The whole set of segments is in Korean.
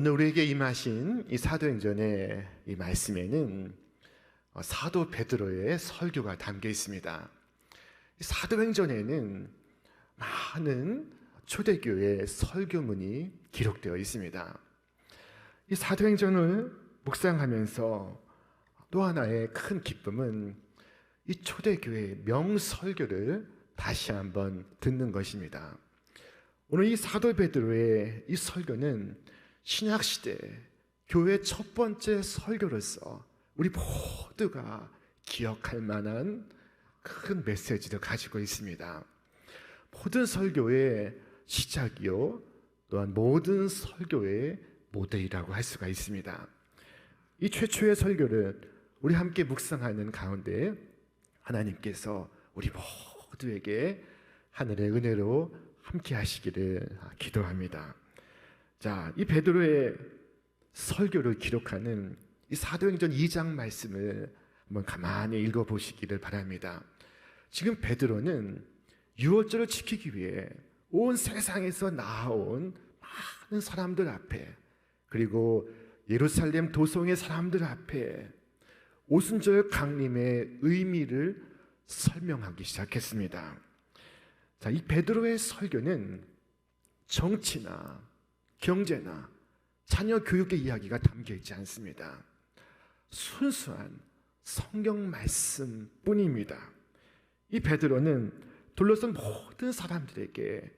오늘 우리에게 임하신 이 사도행전의 이 말씀에는 사도 베드로의 설교가 담겨 있습니다. 이 사도행전에는 많은 초대교회 설교문이 기록되어 있습니다. 이 사도행전을 묵상하면서 또 하나의 큰 기쁨은 이 초대교회의 명설교를 다시 한번 듣는 것입니다. 오늘 이 사도 베드로의 이 설교는 신약시대 교회 첫 번째 설교로서 우리 모두가 기억할 만한 큰 메시지를 가지고 있습니다. 모든 설교의 시작이요, 또한 모든 설교의 모델이라고 할 수가 있습니다. 이 최초의 설교를 우리 함께 묵상하는 가운데 하나님께서 우리 모두에게 하늘의 은혜로 함께 하시기를 기도합니다. 자, 이 베드로의 설교를 기록하는 이 사도행전 2장 말씀을 한번 가만히 읽어보시기를 바랍니다. 지금 베드로는 유월절을 지키기 위해 온 세상에서 나아온 많은 사람들 앞에, 그리고 예루살렘 도성의 사람들 앞에 오순절 강림의 의미를 설명하기 시작했습니다. 자, 이 베드로의 설교는 정치나 경제나 자녀 교육의 이야기가 담겨 있지 않습니다. 순수한 성경 말씀뿐입니다. 이 베드로는 둘러싼 모든 사람들에게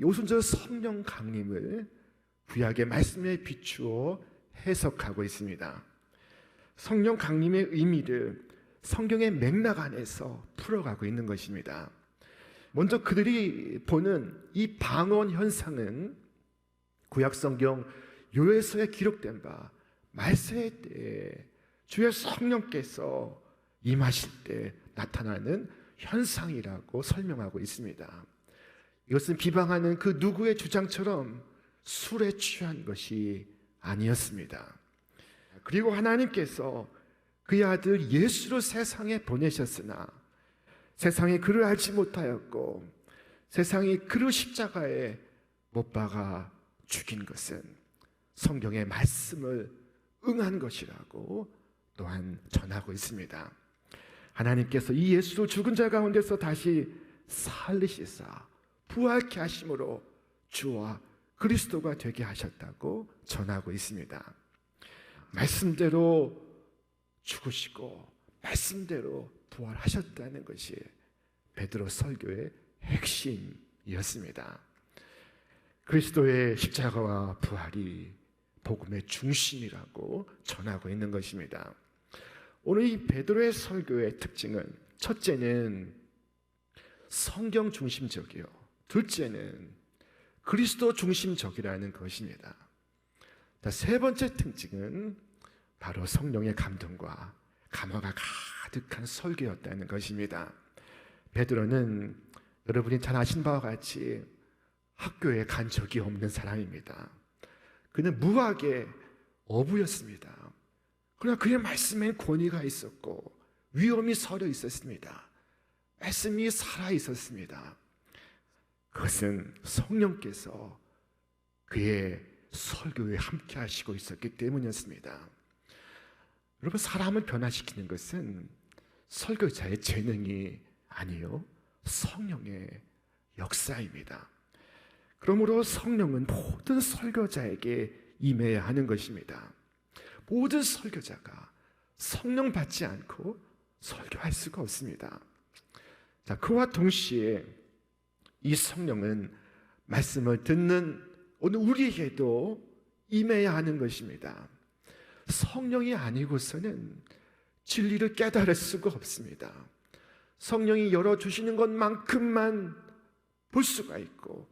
오순절 성령 강림을 구약의 말씀에 비추어 해석하고 있습니다. 성령 강림의 의미를 성경의 맥락 안에서 풀어가고 있는 것입니다. 먼저 그들이 보는 이 방언 현상은 구약 성경 요엘서에 기록된 바 말세의 때에 주의 성령께서 임하실 때 나타나는 현상이라고 설명하고 있습니다. 이것은 비방하는 그 누구의 주장처럼 술에 취한 것이 아니었습니다. 그리고 하나님께서 그의 아들 예수를 세상에 보내셨으나 세상이 그를 알지 못하였고 세상이 그를 십자가에 못 박아 죽인 것은 성경의 말씀을 응한 것이라고 또한 전하고 있습니다. 하나님께서 이 예수를 죽은 자 가운데서 다시 살리시사 부활케 하심으로 주와 그리스도가 되게 하셨다고 전하고 있습니다. 말씀대로 죽으시고 말씀대로 부활하셨다는 것이 베드로 설교의 핵심이었습니다. 그리스도의 십자가와 부활이 복음의 중심이라고 전하고 있는 것입니다. 오늘 이 베드로의 설교의 특징은 첫째는 성경 중심적이요, 둘째는 그리스도 중심적이라는 것입니다. 세 번째 특징은 바로 성령의 감동과 감화가 가득한 설교였다는 것입니다. 베드로는 여러분이 잘 아신 바와 같이 학교에 간 적이 없는 사람입니다. 그는 무학의 어부였습니다. 그러나 그의 말씀엔 권위가 있었고 위엄이 서려 있었습니다. 말씀이 살아 있었습니다. 그것은 성령께서 그의 설교에 함께 하시고 있었기 때문이었습니다. 여러분, 사람을 변화시키는 것은 설교자의 재능이 아니요, 성령의 역사입니다. 그러므로 성령은 모든 설교자에게 임해야 하는 것입니다. 모든 설교자가 성령 받지 않고 설교할 수가 없습니다. 자, 그와 동시에 이 성령은 말씀을 듣는 오늘 우리에게도 임해야 하는 것입니다. 성령이 아니고서는 진리를 깨달을 수가 없습니다. 성령이 열어주시는 것만큼만 볼 수가 있고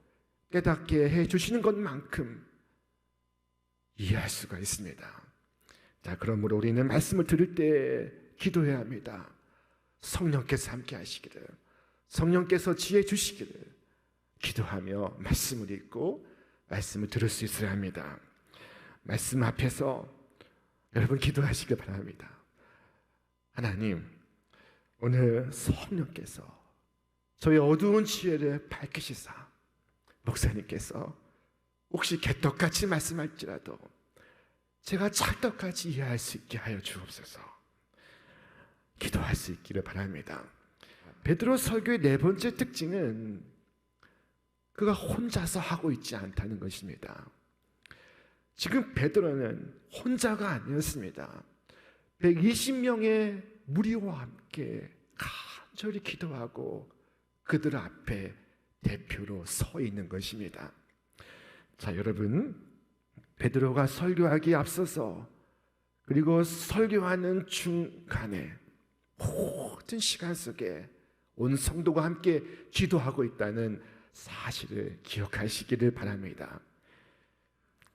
깨닫게 해주시는 것만큼 이해할 수가 있습니다. 자, 그러므로 우리는 말씀을 들을 때 기도해야 합니다. 성령께서 함께 하시기를, 성령께서 지혜 주시기를 기도하며 말씀을 읽고 말씀을 들을 수 있어야 합니다. 말씀 앞에서 여러분 기도하시길 바랍니다. 하나님, 오늘 성령께서 저의 어두운 지혜를 밝히시사 목사님께서 혹시 개떡같이 말씀할지라도 제가 찰떡같이 이해할 수 있게 하여 주옵소서. 기도할 수 있기를 바랍니다. 베드로 설교의 네 번째 특징은 그가 혼자서 하고 있지 않다는 것입니다. 지금 베드로는 혼자가 아니었습니다. 120명의 무리와 함께 간절히 기도하고 그들 앞에 대표로 서 있는 것입니다. 자, 여러분, 베드로가 설교하기에 앞서서 그리고 설교하는 중간에 모든 시간 속에 온 성도가 함께 기도하고 있다는 사실을 기억하시기를 바랍니다.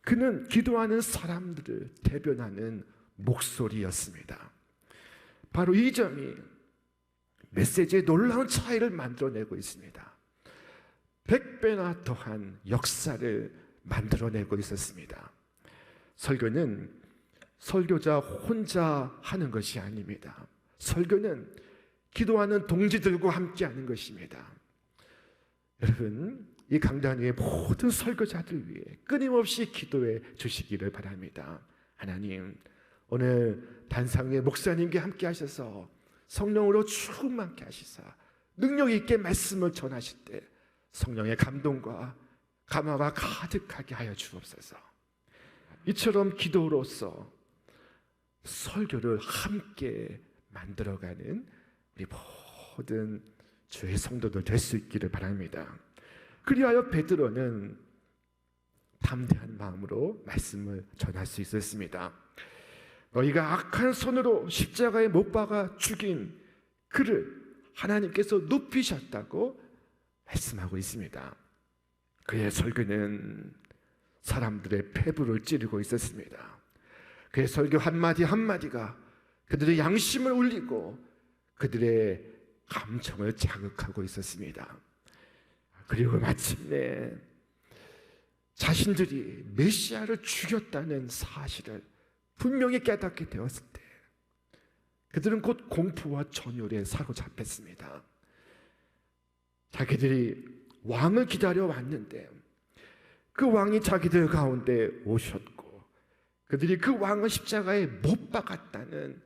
그는 기도하는 사람들을 대변하는 목소리였습니다. 바로 이 점이 메시지의 놀라운 차이를 만들어내고 있습니다. 100배나 더한 역사를 만들어내고 있었습니다. 설교는 설교자 혼자 하는 것이 아닙니다. 설교는 기도하는 동지들과 함께 하는 것입니다. 여러분, 이 강단 위에 모든 설교자들 위해 끊임없이 기도해 주시기를 바랍니다. 하나님, 오늘 단상의 목사님께 함께 하셔서 성령으로 충만케 하시사 능력 있게 말씀을 전하실 때 성령의 감동과 감화가 가득하게 하여 주옵소서. 이처럼 기도로서 설교를 함께 만들어가는 우리 모든 주의 성도들 될 수 있기를 바랍니다. 그리하여 베드로는 담대한 마음으로 말씀을 전할 수 있었습니다. 너희가 악한 손으로 십자가에 못 박아 죽인 그를 하나님께서 높이셨다고 말씀하고 있습니다. 그의 설교는 사람들의 폐부를 찌르고 있었습니다. 그의 설교 한마디 한마디가 그들의 양심을 울리고 그들의 감정을 자극하고 있었습니다. 그리고 마침내 자신들이 메시아를 죽였다는 사실을 분명히 깨닫게 되었을 때 그들은 곧 공포와 전율에 사로잡혔습니다. 자기들이 왕을 기다려 왔는데 그 왕이 자기들 가운데 오셨고 그들이 그 왕을 십자가에 못 박았다는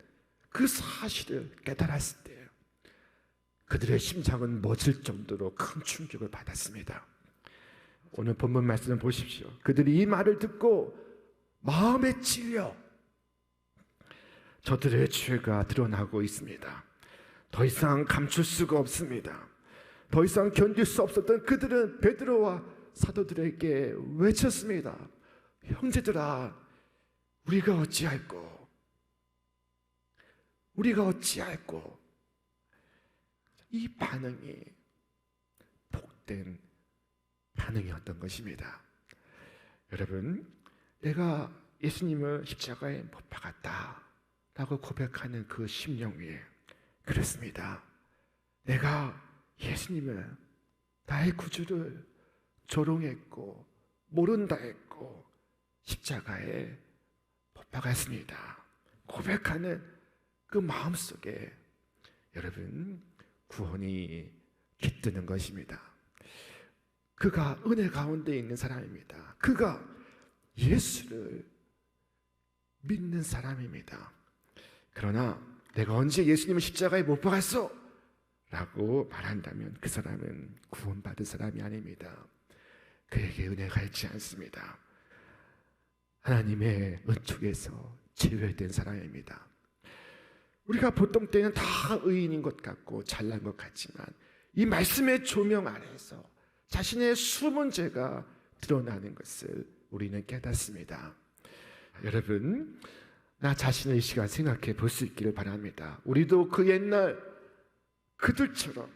그 사실을 깨달았을 때 그들의 심장은 멎을 정도로 큰 충격을 받았습니다. 오늘 본문 말씀을 보십시오. 그들이 이 말을 듣고 마음에 찔려 저들의 죄가 드러나고 있습니다. 더 이상 감출 수가 없습니다. 더 이상 견딜 수 없었던 그들은 베드로와 사도들에게 외쳤습니다. 형제들아, 우리가 어찌할꼬? 우리가 어찌할꼬? 이 반응이 복된 반응이었던 것입니다. 여러분, 내가 예수님을 십자가에 못 박았다 라고 고백하는 그 심령 위에 그렇습니다. 내가 예수님을 나의 구주를 조롱했고 모른다 했고 십자가에 못 박았습니다. 고백하는 그 마음속에 여러분 구원이 깃드는 것입니다. 그가 은혜 가운데 있는 사람입니다. 그가 예수를 믿는 사람입니다. 그러나 내가 언제 예수님을 십자가에 못 박았어? 라고 말한다면 그 사람은 구원받은 사람이 아닙니다. 그에게 은혜가 있지 않습니다. 하나님의 은총에서 제외된 사람입니다. 우리가 보통 때는 다 의인인 것 같고 잘난 것 같지만 이 말씀의 조명 아래서 자신의 숨은 죄가 드러나는 것을 우리는 깨닫습니다. 여러분, 나 자신을 이 시간 생각해 볼 수 있기를 바랍니다. 우리도 그 옛날 그들처럼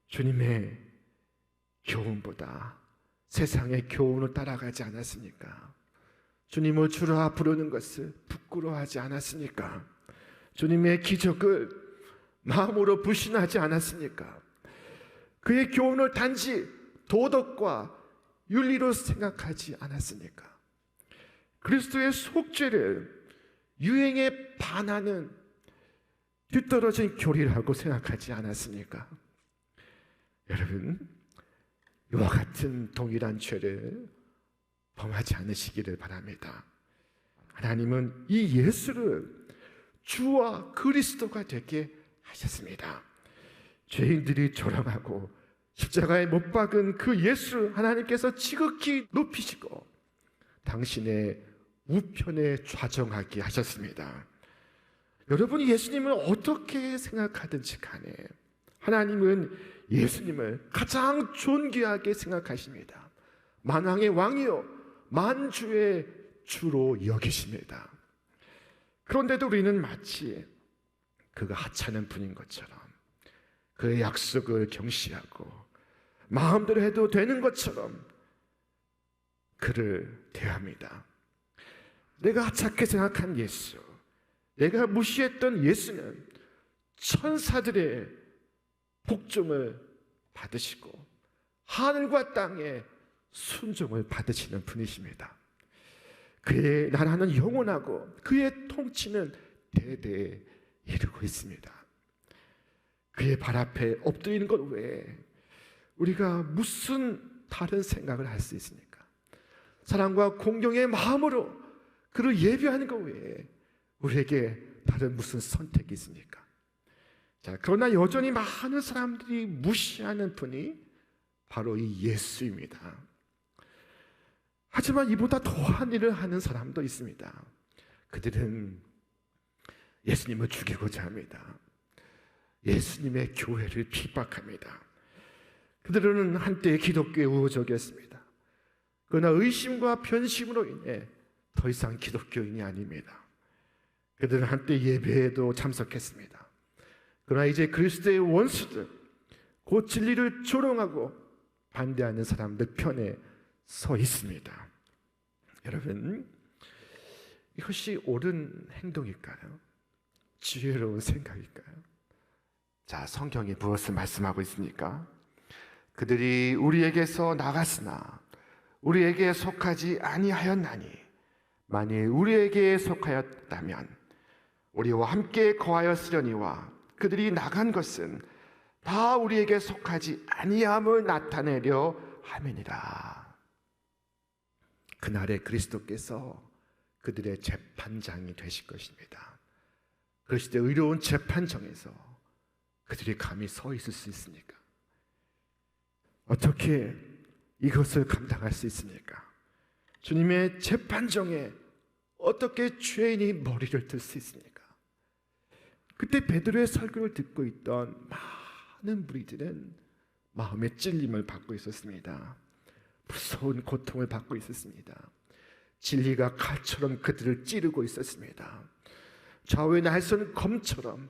주님의 교훈보다 세상의 교훈을 따라가지 않았습니까? 주님을 주라 부르는 것을 부끄러워하지 않았습니까? 주님의 기적을 마음으로 불신하지 않았습니까? 그의 교훈을 단지 도덕과 윤리로 생각하지 않았습니까? 그리스도의 속죄를 유행에 반하는 뒤떨어진 교리라고 생각하지 않았습니까? 여러분, 이와 같은 동일한 죄를 범하지 않으시기를 바랍니다. 하나님은 이 예수를 주와 그리스도가 되게 하셨습니다. 죄인들이 조롱하고 십자가에 못 박은 그 예수를 하나님께서 지극히 높이시고 당신의 우편에 좌정하게 하셨습니다. 여러분이 예수님을 어떻게 생각하든지 간에 하나님은 예수님을 가장 존귀하게 생각하십니다. 만왕의 왕이요 만주의 주로 여기십니다. 그런데도 우리는 마치 그가 하찮은 분인 것처럼 그의 약속을 경시하고 마음대로 해도 되는 것처럼 그를 대합니다. 내가 하찮게 생각한 예수, 내가 무시했던 예수는 천사들의 복종을 받으시고 하늘과 땅의 순종을 받으시는 분이십니다. 그의 나라는 영원하고 그의 통치는 대대에 이르고 있습니다. 그의 발 앞에 엎드리는 것 외에 우리가 무슨 다른 생각을 할 수 있습니까? 사랑과 공경의 마음으로 그를 예배하는 것 외에 우리에게 다른 무슨 선택이 있습니까? 자, 그러나 여전히 많은 사람들이 무시하는 분이 바로 이 예수입니다. 하지만 이보다 더한 일을 하는 사람도 있습니다. 그들은 예수님을 죽이고자 합니다. 예수님의 교회를 핍박합니다. 그들은 한때 기독교의 우호적이었습니다. 그러나 의심과 변심으로 인해 더 이상 기독교인이 아닙니다. 그들은 한때 예배에도 참석했습니다. 그러나 이제 그리스도의 원수들, 곧 진리를 조롱하고 반대하는 사람들 편에 서 있습니다. 여러분, 이것이 옳은 행동일까요? 지혜로운 생각일까요? 자, 성경이 무엇을 말씀하고 있습니까? 그들이 우리에게서 나갔으나 우리에게 속하지 아니하였나니 만일 우리에게 속하였다면 우리와 함께 거하였으려니와 그들이 나간 것은 다 우리에게 속하지 아니함을 나타내려 함이니라. 그날에 그리스도께서 그들의 재판장이 되실 것입니다. 그리스도의 의로운 재판정에서 그들이 감히 서 있을 수 있습니까? 어떻게 이것을 감당할 수 있습니까? 주님의 재판정에 어떻게 죄인이 머리를 들 수 있습니까? 그때 베드로의 설교를 듣고 있던 많은 무리들은 마음의 찔림을 받고 있었습니다. 무서운 고통을 받고 있었습니다. 진리가 칼처럼 그들을 찌르고 있었습니다. 좌우에 날선 검처럼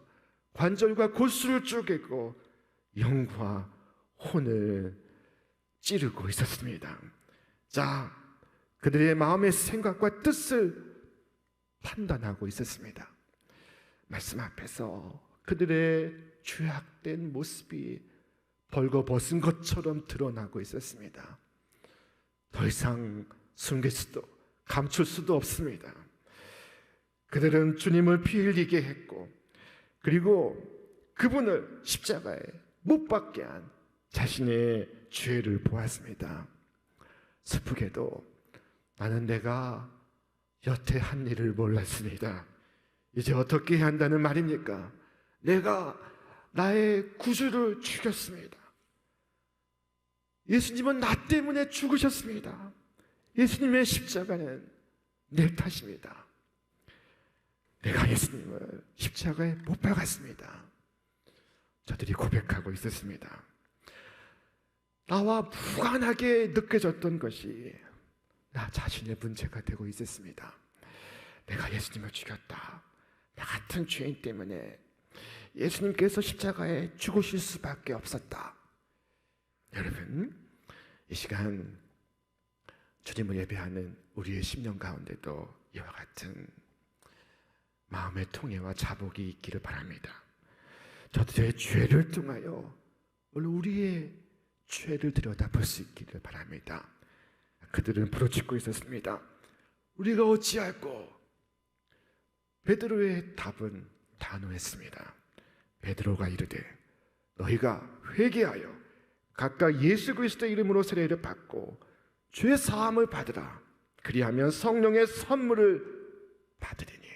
관절과 골수를 쪼개고 영과 혼을 찌르고 있었습니다. 자, 그들의 마음의 생각과 뜻을 판단하고 있었습니다. 말씀 앞에서 그들의 죄악된 모습이 벌거벗은 것처럼 드러나고 있었습니다. 더 이상 숨길 수도 감출 수도 없습니다. 그들은 주님을 피 흘리게 했고 그리고 그분을 십자가에 못 박게 한 자신의 죄를 보았습니다. 슬프게도 나는 내가 여태 한 일을 몰랐습니다. 이제 어떻게 해야 한다는 말입니까? 내가 나의 구주를 죽였습니다. 예수님은 나 때문에 죽으셨습니다. 예수님의 십자가는 내 탓입니다. 내가 예수님을 십자가에 못 박았습니다. 저들이 고백하고 있었습니다. 나와 무관하게 느껴졌던 것이 나 자신의 문제가 되고 있었습니다. 내가 예수님을 죽였다. 나 같은 죄인 때문에 예수님께서 십자가에 죽으실 수밖에 없었다. 여러분, 이 시간 주님을 예배하는 우리의 심령 가운데도 이와 같은 마음의 통해와 자복이 있기를 바랍니다. 저들의 죄를 통하여 오늘 우리의 죄를 들여다볼 수 있기를 바랍니다. 그들은 부르짖고 있었습니다. 우리가 어찌할꼬? 베드로의 답은 단호했습니다. 베드로가 이르되 너희가 회개하여 각각 예수 그리스도의 이름으로 세례를 받고 죄 사함을 받으라. 그리하면 성령의 선물을 받으리니.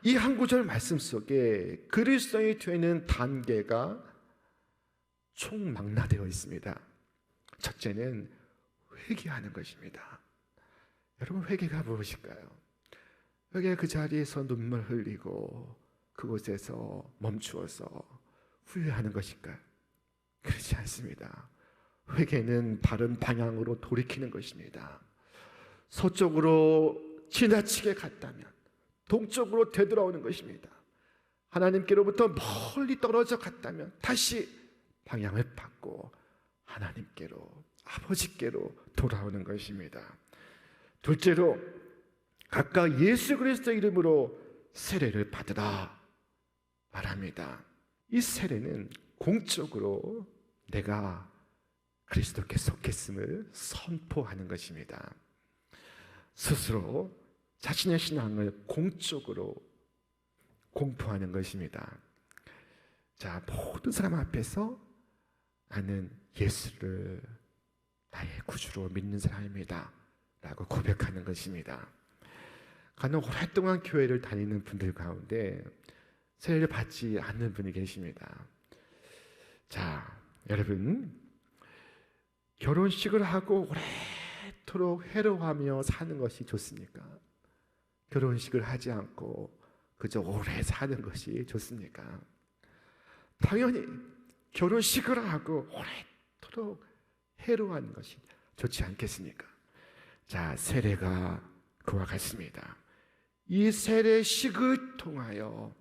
이 한 구절 말씀 속에 그리스도인이 되는 단계가 총망라되어 있습니다. 첫째는 회개하는 것입니다. 여러분, 회개가 무엇일까요? 회개, 그 자리에서 눈물 흘리고 그곳에서 멈추어서 후회하는 것일까요? 그렇지 않습니다. 회개는 바른 방향으로 돌이키는 것입니다. 서쪽으로 지나치게 갔다면 동쪽으로 되돌아오는 것입니다. 하나님께로부터 멀리 떨어져 갔다면 다시 방향을 바꾸고 하나님께로, 아버지께로 돌아오는 것입니다. 둘째로, 각각 예수 그리스도 이름으로 세례를 받으라 말합니다. 이 세례는 공적으로 내가 그리스도께 속했음을 선포하는 것입니다. 스스로 자신의 신앙을 공적으로 공포하는 것입니다. 자, 모든 사람 앞에서 나는 예수를 나의 구주로 믿는 사람입니다 라고 고백하는 것입니다. 간혹 오랫동안 교회를 다니는 분들 가운데 세례를 받지 않는 분이 계십니다. 자, 여러분, 결혼식을 하고 오래도록 해로하며 사는 것이 좋습니까? 결혼식을 하지 않고 그저 오래 사는 것이 좋습니까? 당연히 결혼식을 하고 오래도록 해로하는 것이 좋지 않겠습니까? 자, 세례가 그와 같습니다. 이 세례식을 통하여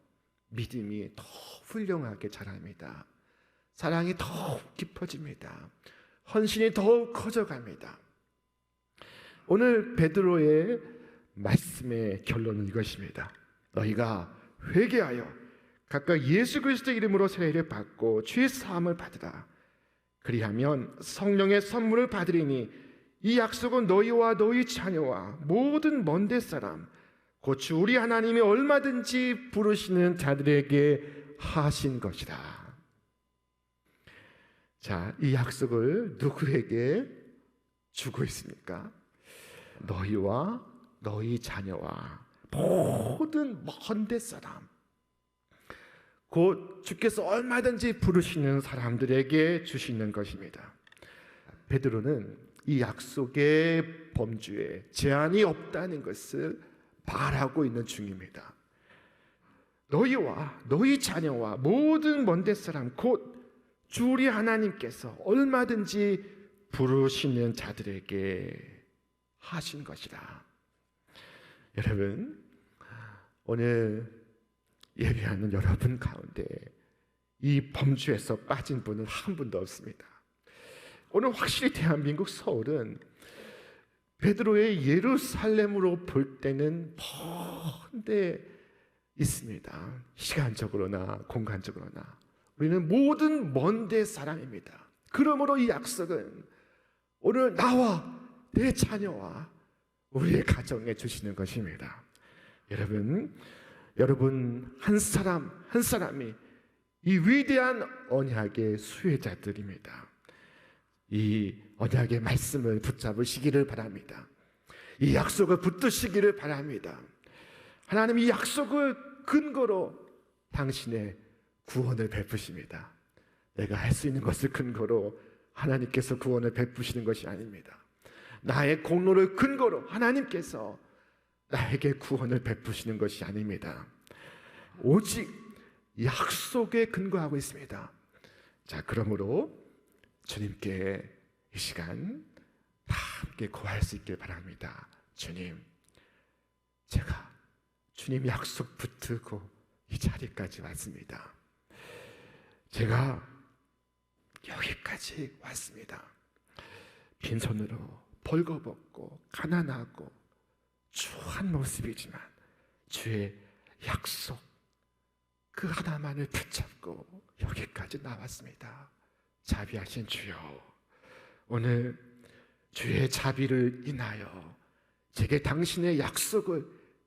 믿음이 더 훌륭하게 자랍니다. 사랑이 더욱 깊어집니다. 헌신이 더욱 커져갑니다. 오늘 베드로의 말씀의 결론은 이것입니다. 너희가 회개하여 각각 예수 그리스도 이름으로 세례를 받고 죄 사함을 받으라. 그리하면 성령의 선물을 받으리니 이 약속은 너희와 너희 자녀와 모든 먼데 사람 곧 주 우리 하나님이 얼마든지 부르시는 자들에게 하신 것이다. 자, 이 약속을 누구에게 주고 있습니까? 너희와 너희 자녀와 모든 먼데 사람, 곧 주께서 얼마든지 부르시는 사람들에게 주시는 것입니다. 베드로는 이 약속의 범주에 제한이 없다는 것을 말하고 있는 중입니다. 너희와 너희 자녀와 모든 먼데 사람, 곧 주 우리 하나님께서 얼마든지 부르시는 자들에게 하신 것이다. 여러분, 오늘 예배하는 여러분 가운데 이 범주에서 빠진 분은 한 분도 없습니다. 오늘 확실히 대한민국 서울은 베드로의 예루살렘으로 볼 때는 먼데 있습니다. 시간적으로나 공간적으로나 우리는 모든 먼데 사람입니다. 그러므로 이 약속은 오늘 나와 내 자녀와 우리의 가정에 주시는 것입니다. 여러분 한 사람 한 사람이 이 위대한 언약의 수혜자들입니다. 이 언약의 말씀을 붙잡으시기를 바랍니다. 이 약속을 붙드시기를 바랍니다. 하나님 이 약속을 근거로 당신의 구원을 베푸십니다. 내가 할 수 있는 것을 근거로 하나님께서 구원을 베푸시는 것이 아닙니다. 나의 공로를 근거로 하나님께서 나에게 구원을 베푸시는 것이 아닙니다. 오직 약속에 근거하고 있습니다. 자, 그러므로 주님께 이 시간 다 함께 구할 수 있길 바랍니다. 주님, 제가 주님 약속 붙들고 이 자리까지 왔습니다. 제가 여기까지 왔습니다. 빈손으로 벌거벗고 가난하고 추한 모습이지만 주의 약속 그 하나만을 붙잡고 여기까지 나왔습니다. 자비하신 주여, 오늘 주의 자비를 인하여 제게 당신의 약속을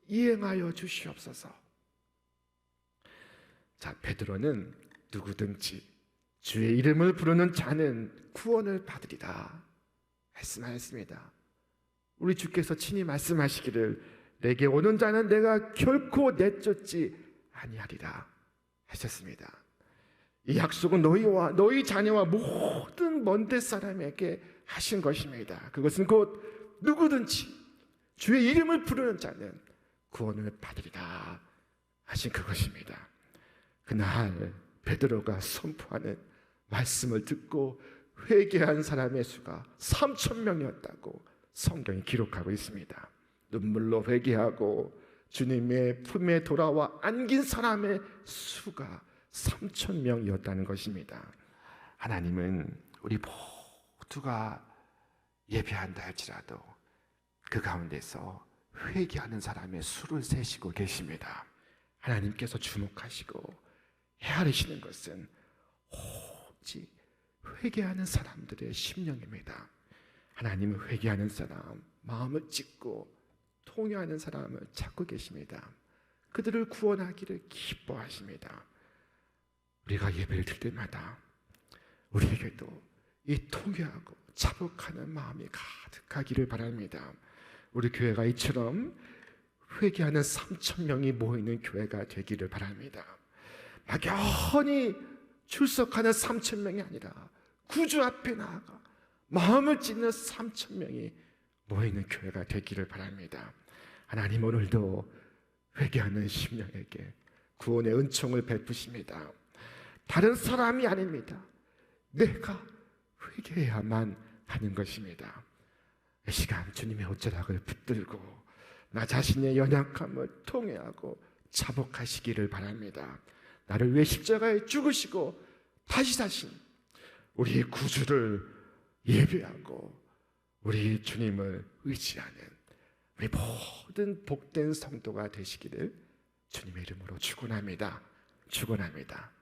이행하여 주시옵소서. 자, 베드로는 누구든지 주의 이름을 부르는 자는 구원을 받으리라 말씀하였습니다. 우리 주께서 친히 말씀하시기를 내게 오는 자는 내가 결코 내쫓지 아니하리라 하셨습니다. 이 약속은 너희와 너희 자녀와 모든 먼데 사람에게 하신 것입니다. 그것은 곧 누구든지 주의 이름을 부르는 자는 구원을 받으리라 하신 그것입니다. 그날 베드로가 선포하는 말씀을 듣고 회개한 사람의 수가 3,000명이었다고 성경이 기록하고 있습니다. 눈물로 회개하고 주님의 품에 돌아와 안긴 사람의 수가 3,000명이었다는 것입니다. 하나님은 우리 모두가 예배한다 할지라도 그 가운데서 회개하는 사람의 수를 세시고 계십니다. 하나님께서 주목하시고 헤아리시는 것은 오직 회개하는 사람들의 심령입니다. 하나님은 회개하는 사람, 마음을 찢고 통회하는 사람을 찾고 계십니다. 그들을 구원하기를 기뻐하십니다. 우리가 예배를 드릴 때마다 우리에게도 이 통회하고 자복하는 마음이 가득하기를 바랍니다. 우리 교회가 이처럼 회개하는 3,000명이 모이는 교회가 되기를 바랍니다. 막연히 출석하는 3,000명이 아니라 구주 앞에 나아가 마음을 찢는 3,000명이 모이는 교회가 되기를 바랍니다. 하나님 오늘도 회개하는 심령에게 구원의 은총을 베푸십니다. 다른 사람이 아닙니다. 내가 회개해야만 하는 것입니다. 이 시간 주님의 옷자락을 붙들고 나 자신의 연약함을 통회하고 자복하시기를 바랍니다. 나를 위해 십자가에 죽으시고 다시 사신 우리의 구주를 예배하고 우리 주님을 의지하는 우리 모든 복된 성도가 되시기를 주님의 이름으로 축원합니다. 축원합니다.